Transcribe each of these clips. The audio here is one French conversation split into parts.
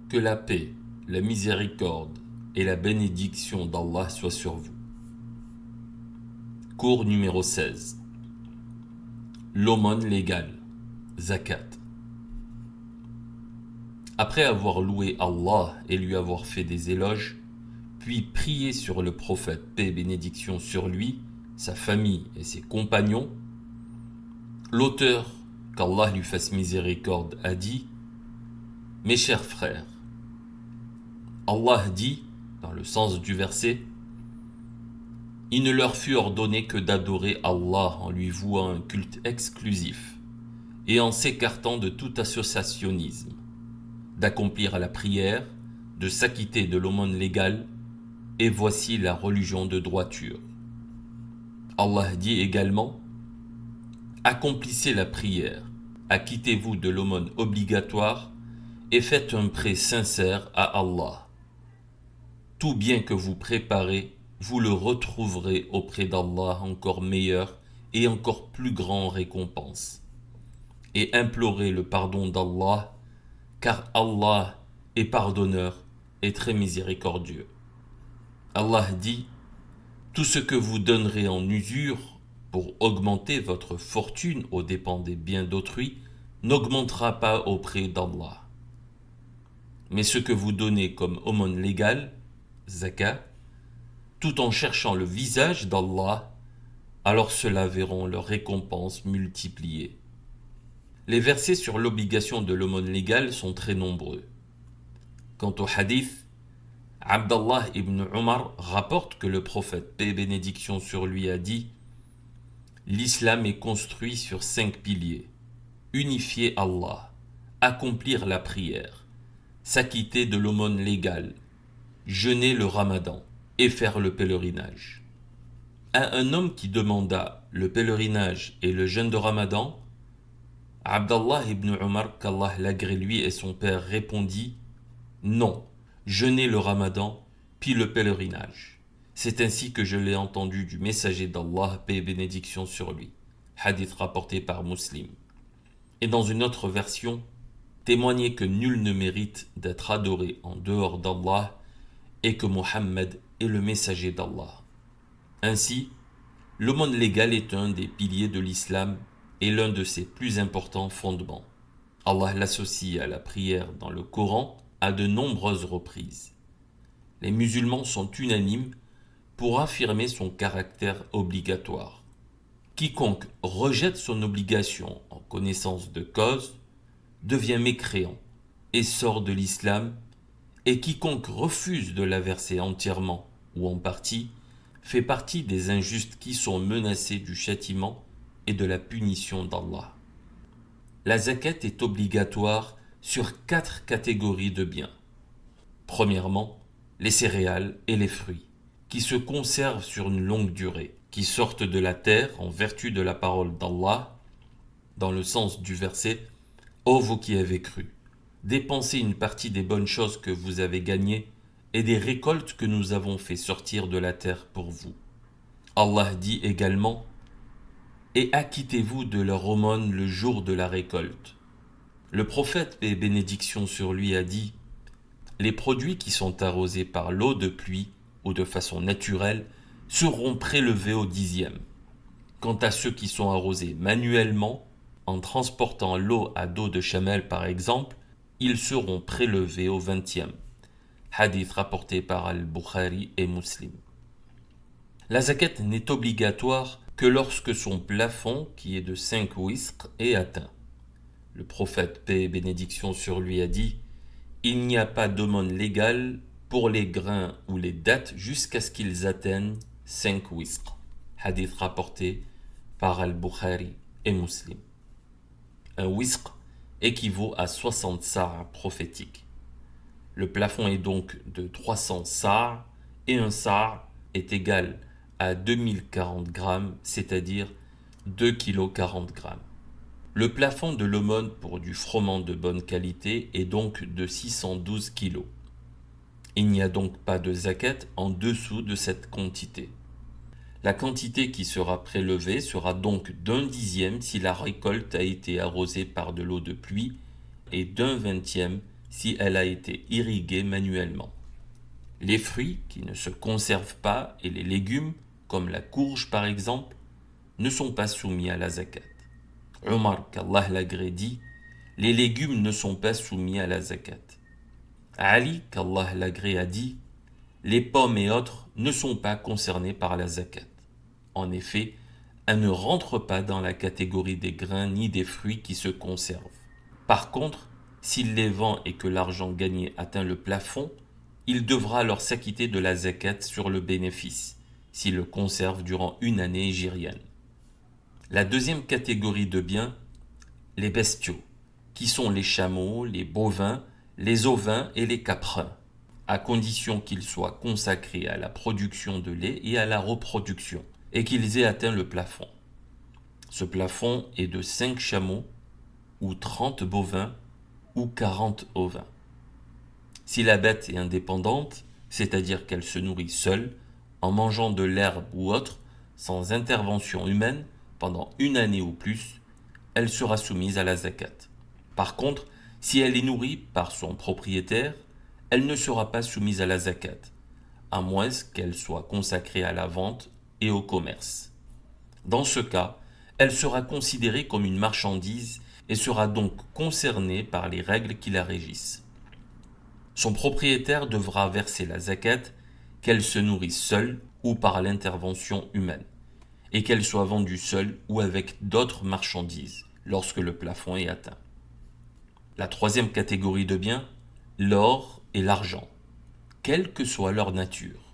Que la paix, la miséricorde et la bénédiction d'Allah soient sur vous. Cours numéro 16. L'aumône légale, zakat. Après avoir loué Allah et lui avoir fait des éloges, puis prié sur le prophète, paix et bénédiction sur lui, sa famille et ses compagnons, l'auteur, qu'Allah lui fasse miséricorde, a dit « Mes chers frères, Allah dit, dans le sens du verset, « Il ne leur fut ordonné que d'adorer Allah en lui vouant un culte exclusif et en s'écartant de tout associationnisme, d'accomplir la prière, de s'acquitter de l'aumône légale, et voici la religion de droiture. » Allah dit également, « Accomplissez la prière, acquittez-vous de l'aumône obligatoire et faites un prêt sincère à Allah. Tout bien que vous préparez, vous le retrouverez auprès d'Allah encore meilleur et encore plus grand en récompense. Et implorez le pardon d'Allah, car Allah est pardonneur et très miséricordieux. » Allah dit, « Tout ce que vous donnerez en usure pour augmenter votre fortune aux dépens des biens d'autrui n'augmentera pas auprès d'Allah. Mais ce que vous donnez comme aumône légale, zakat, tout en cherchant le visage d'Allah, alors ceux-là verront leur récompense multipliée. » Les versets sur l'obligation de l'aumône légale sont très nombreux. Quant au hadith, Abdallah ibn Umar rapporte que le prophète, paix et bénédiction sur lui, a dit « L'islam est construit sur 5 piliers. Unifier Allah, accomplir la prière, s'acquitter de l'aumône légale, jeûner le ramadan et faire le pèlerinage. » À un homme qui demanda le pèlerinage et le jeûne de ramadan, Abdallah ibn Umar, qu'Allah l'agrée lui et son père, répondit « Non, jeûner le ramadan, puis le pèlerinage. C'est ainsi que je l'ai entendu du messager d'Allah, paix et bénédiction sur lui. » Hadith rapporté par Muslim. Et dans une autre version, témoigner que nul ne mérite d'être adoré en dehors d'Allah et que Mohammed est le messager d'Allah. Ainsi, l'aumône légale est un des piliers de l'islam et l'un de ses plus importants fondements. Allah l'associe à la prière dans le Coran à de nombreuses reprises. Les musulmans sont unanimes pour affirmer son caractère obligatoire. Quiconque rejette son obligation en connaissance de cause devient mécréant et sort de l'islam, et quiconque refuse de la verser entièrement ou en partie fait partie des injustes qui sont menacés du châtiment et de la punition d'Allah. La zakat est obligatoire sur 4 catégories de biens. Premièrement, les céréales et les fruits, qui se conservent sur une longue durée, qui sortent de la terre en vertu de la parole d'Allah, dans le sens du verset « Ô vous qui avez cru, dépensez une partie des bonnes choses que vous avez gagnées et des récoltes que nous avons fait sortir de la terre pour vous. » Allah dit également « Et acquittez-vous de leur aumône le jour de la récolte. » Le prophète, paix et bénédiction sur lui, a dit « Les produits qui sont arrosés par l'eau de pluie ou de façon naturelle seront prélevés au 10e. Quant à ceux qui sont arrosés manuellement, en transportant l'eau à dos de chamel par exemple, ils seront prélevés au 20e. » Hadith rapporté par Al-Bukhari et Muslim. La zakat n'est obligatoire que lorsque son plafond, qui est de 5 wisqs, est atteint. Le prophète, paix et bénédiction sur lui, a dit « Il n'y a pas d'aumône légale pour les grains ou les dattes jusqu'à ce qu'ils atteignent 5 wisqs. » Hadith rapporté par Al-Bukhari et Muslim. Un wisq équivaut à 60 sa'as prophétiques. Le plafond est donc de 300 sa'as et un sa' est égal à 2040 grammes, c'est-à-dire 2 kg 40 grammes. Le plafond de l'aumône pour du froment de bonne qualité est donc de 612 kg. Il n'y a donc pas de zakat en dessous de cette quantité. La quantité qui sera prélevée sera donc d'un dixième si la récolte a été arrosée par de l'eau de pluie et d'un vingtième si elle a été irriguée manuellement. Les fruits qui ne se conservent pas et les légumes, comme la courge par exemple, ne sont pas soumis à la zakat. Omar, qu'Allah l'agrée, dit « Les légumes ne sont pas soumis à la zakat ». Ali, qu'Allah l'agrée, a dit « Les pommes et autres ne sont pas concernés par la zakat ». En effet, elles ne rentrent pas dans la catégorie des grains ni des fruits qui se conservent. Par contre, s'il les vend et que l'argent gagné atteint le plafond, il devra alors s'acquitter de la zakat sur le bénéfice, s'il le conserve durant une année hégirienne. La deuxième catégorie de biens, les bestiaux, qui sont les chameaux, les bovins, les ovins et les caprins, à condition qu'ils soient consacrés à la production de lait et à la reproduction, et qu'ils aient atteint le plafond. Ce plafond est de 5 chameaux, ou 30 bovins, ou 40 ovins. Si la bête est indépendante, c'est-à-dire qu'elle se nourrit seule, en mangeant de l'herbe ou autre, sans intervention humaine, pendant une année ou plus, elle sera soumise à la zakat. Par contre, si elle est nourrie par son propriétaire, elle ne sera pas soumise à la zakat, à moins qu'elle soit consacrée à la vente et au commerce. Dans ce cas, elle sera considérée comme une marchandise et sera donc concernée par les règles qui la régissent. Son propriétaire devra verser la zakat, qu'elle se nourrisse seule ou par l'intervention humaine, et qu'elle soit vendue seule ou avec d'autres marchandises lorsque le plafond est atteint. La troisième catégorie de biens, l'or et l'argent, quelle que soit leur nature.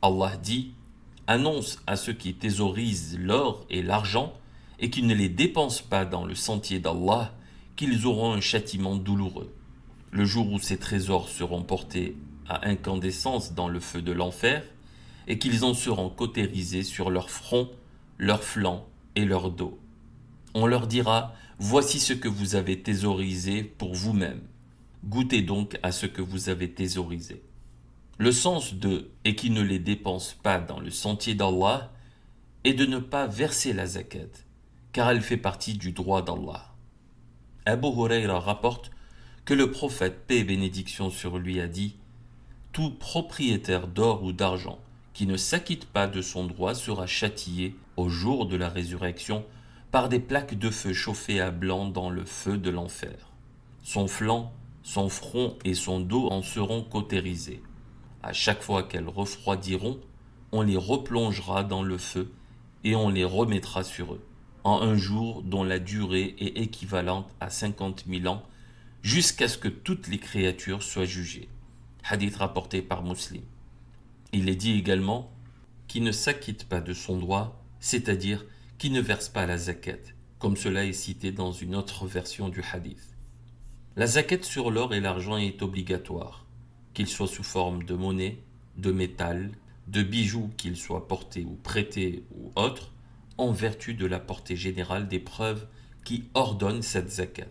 Allah dit « Annonce à ceux qui thésaurisent l'or et l'argent et qui ne les dépensent pas dans le sentier d'Allah qu'ils auront un châtiment douloureux. Le jour où ces trésors seront portés à incandescence dans le feu de l'enfer et qu'ils en seront cautérisés sur leur front, leurs flancs et leur dos. On leur dira « Voici ce que vous avez thésaurisé pour vous-même. Goûtez donc à ce que vous avez thésaurisé. » Le sens de « et qui ne les dépense pas dans le sentier d'Allah » est de ne pas verser la zakat, car elle fait partie du droit d'Allah. Abu Hurayra rapporte que le prophète, paix et bénédiction sur lui, a dit « Tout propriétaire d'or ou d'argent qui ne s'acquitte pas de son droit sera châtié au jour de la résurrection par des plaques de feu chauffées à blanc dans le feu de l'enfer. Son flanc, son front et son dos en seront cautérisés. À chaque fois qu'elles refroidiront, on les replongera dans le feu et on les remettra sur eux, en un jour dont la durée est équivalente à 50 000 ans, jusqu'à ce que toutes les créatures soient jugées. » Hadith rapporté par Muslim. Il est dit également « qui ne s'acquitte pas de son droit, c'est-à-dire qui ne verse pas la zakat », comme cela est cité dans une autre version du hadith. La zakat sur l'or et l'argent est obligatoire, qu'il soit sous forme de monnaie, de métal, de bijoux qu'ils soient portés ou prêtés ou autres, en vertu de la portée générale des preuves qui ordonnent cette zakat.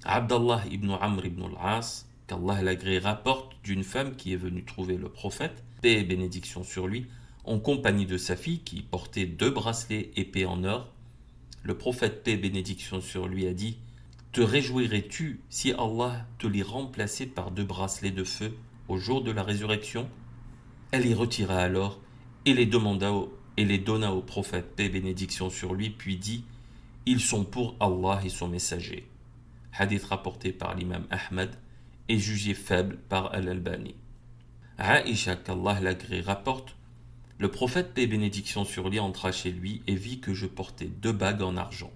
Abdallah ibn Amr ibn al-As, qu'Allah l'agrée, rapporte d'une femme qui est venue trouver le prophète, paix et bénédiction sur lui, en compagnie de sa fille qui portait 2 bracelets épais en or. Le prophète, paix et bénédiction sur lui, a dit « Te réjouirais-tu si Allah te les remplaçait par 2 bracelets de feu au jour de la résurrection ?» Elle les retira alors et les donna au prophète, paix et bénédiction sur lui, puis dit « Ils sont pour Allah et son messager ». Hadith rapporté par l'imam Ahmad et jugé faible par Al-Albani. Aïcha, qu'Allah l'agrée, rapporte « Le prophète, paix et bénédiction sur lui, entra chez lui et vit que je portais 2 bagues en argent.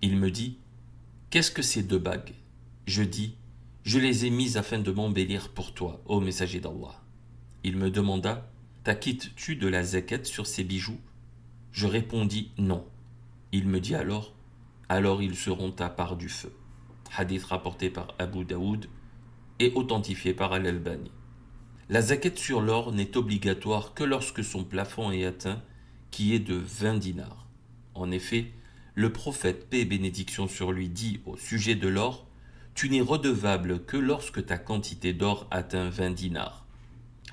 Il me dit « Qu'est-ce que ces 2 bagues ?» Je dis « Je les ai mises afin de m'embellir pour toi, ô messager d'Allah. » Il me demanda « T'acquittes-tu de la zakat sur ces bijoux ?» Je répondis « Non. » Il me dit alors « Alors ils seront à part du feu. » Hadith rapporté par Abu Daoud et authentifié par Al-Albani. La zakat sur l'or n'est obligatoire que lorsque son plafond est atteint, qui est de 20 dinars. En effet, le prophète, paix et bénédiction sur lui, dit au sujet de l'or « Tu n'es redevable que lorsque ta quantité d'or atteint 20 dinars. »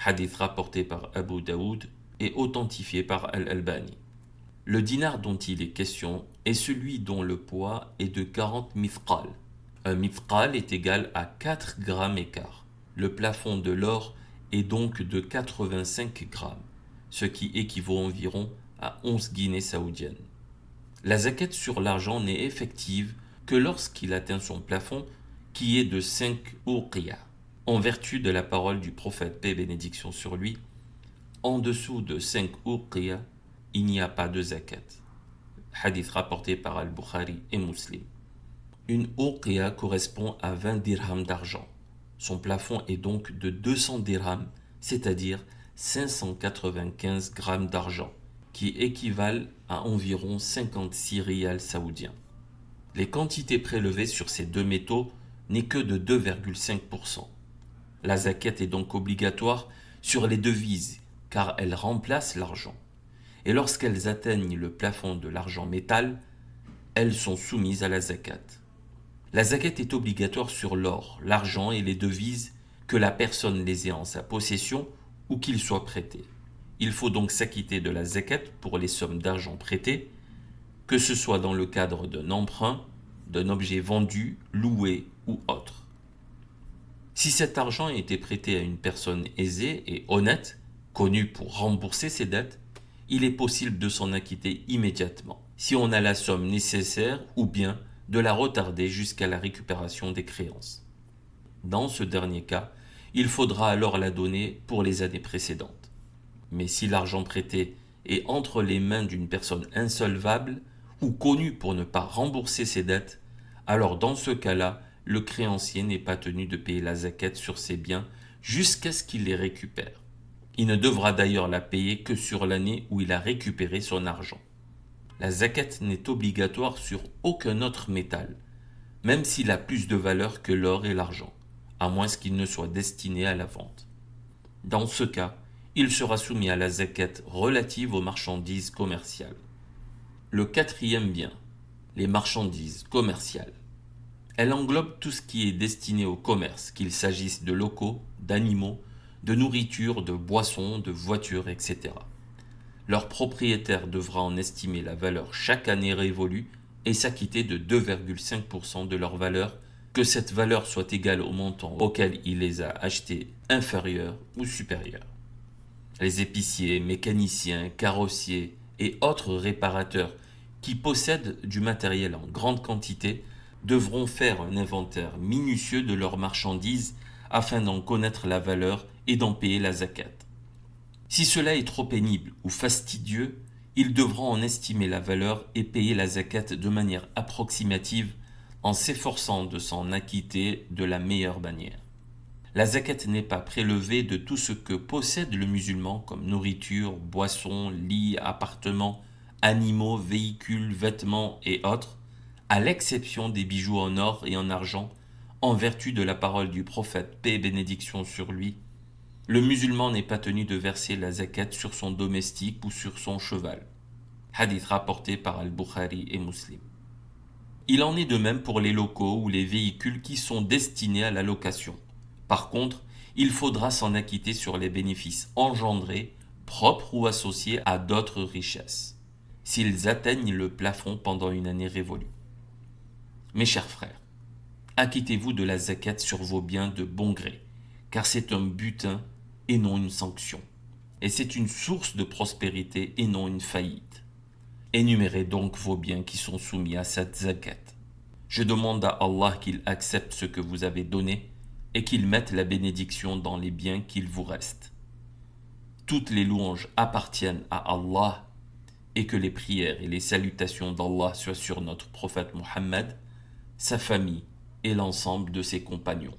Hadith rapporté par Abu Daoud et authentifié par Al-Albani. Le dinar dont il est question est celui dont le poids est de 40 mithqal. Un mithqal est égal à 4 grammes et quart. Le plafond de l'or est donc de 85 grammes, ce qui équivaut environ à 11 guinées saoudiennes. La zakat sur l'argent n'est effective que lorsqu'il atteint son plafond, qui est de 5 uqiyah. En vertu de la parole du prophète, paix et bénédiction sur lui, en dessous de 5 uqiyah, il n'y a pas de zakat. Hadith rapporté par Al-Bukhari et Muslim. Une uqiyah correspond à 20 dirhams d'argent. Son plafond est donc de 200 dirhams, c'est-à-dire 595 grammes d'argent, qui équivalent à environ 56 riyals saoudiens. Les quantités prélevées sur ces deux métaux n'est que de 2,5%. La zakat est donc obligatoire sur les devises, car elles remplacent l'argent. Et lorsqu'elles atteignent le plafond de l'argent métal, elles sont soumises à la zakat. La zakat est obligatoire sur l'or, l'argent et les devises, que la personne les ait en sa possession ou qu'ils soient prêtés. Il faut donc s'acquitter de la zakat pour les sommes d'argent prêtées, que ce soit dans le cadre d'un emprunt, d'un objet vendu, loué ou autre. Si cet argent a été prêté à une personne aisée et honnête, connue pour rembourser ses dettes, il est possible de s'en acquitter immédiatement, si on a la somme nécessaire ou bien de la retarder jusqu'à la récupération des créances. Dans ce dernier cas, il faudra alors la donner pour les années précédentes. Mais si l'argent prêté est entre les mains d'une personne insolvable ou connue pour ne pas rembourser ses dettes, alors dans ce cas-là, le créancier n'est pas tenu de payer la zakat sur ses biens jusqu'à ce qu'il les récupère. Il ne devra d'ailleurs la payer que sur l'année où il a récupéré son argent. La zakat n'est obligatoire sur aucun autre métal, même s'il a plus de valeur que l'or et l'argent, à moins qu'il ne soit destiné à la vente. Dans ce cas, il sera soumis à la zakat relative aux marchandises commerciales. Le quatrième bien, les marchandises commerciales. Elle englobe tout ce qui est destiné au commerce, qu'il s'agisse de locaux, d'animaux, de nourriture, de boissons, de voitures, etc. Leur propriétaire devra en estimer la valeur chaque année révolue et s'acquitter de 2,5% de leur valeur, que cette valeur soit égale au montant auquel il les a achetés, inférieur ou supérieur. Les épiciers, mécaniciens, carrossiers et autres réparateurs qui possèdent du matériel en grande quantité devront faire un inventaire minutieux de leurs marchandises afin d'en connaître la valeur et d'en payer la zakat. Si cela est trop pénible ou fastidieux, ils devront en estimer la valeur et payer la zakat de manière approximative en s'efforçant de s'en acquitter de la meilleure manière. La zakat n'est pas prélevée de tout ce que possède le musulman comme nourriture, boissons, lits, appartements, animaux, véhicules, vêtements et autres, à l'exception des bijoux en or et en argent, en vertu de la parole du prophète, paix et bénédiction sur lui. Le musulman n'est pas tenu de verser la zakat sur son domestique ou sur son cheval. Hadith rapporté par Al-Bukhari et Muslim. Il en est de même pour les locaux ou les véhicules qui sont destinés à la location. Par contre, il faudra s'en acquitter sur les bénéfices engendrés, propres ou associés à d'autres richesses, s'ils atteignent le plafond pendant une année révolue. Mes chers frères, acquittez-vous de la zakat sur vos biens de bon gré, car c'est un butin et non une sanction, et c'est une source de prospérité et non une faillite. Énumérez donc vos biens qui sont soumis à cette zakat. Je demande à Allah qu'il accepte ce que vous avez donné et qu'il mette la bénédiction dans les biens qu'il vous reste. Toutes les louanges appartiennent à Allah et que les prières et les salutations d'Allah soient sur notre prophète Mohammed, sa famille et l'ensemble de ses compagnons.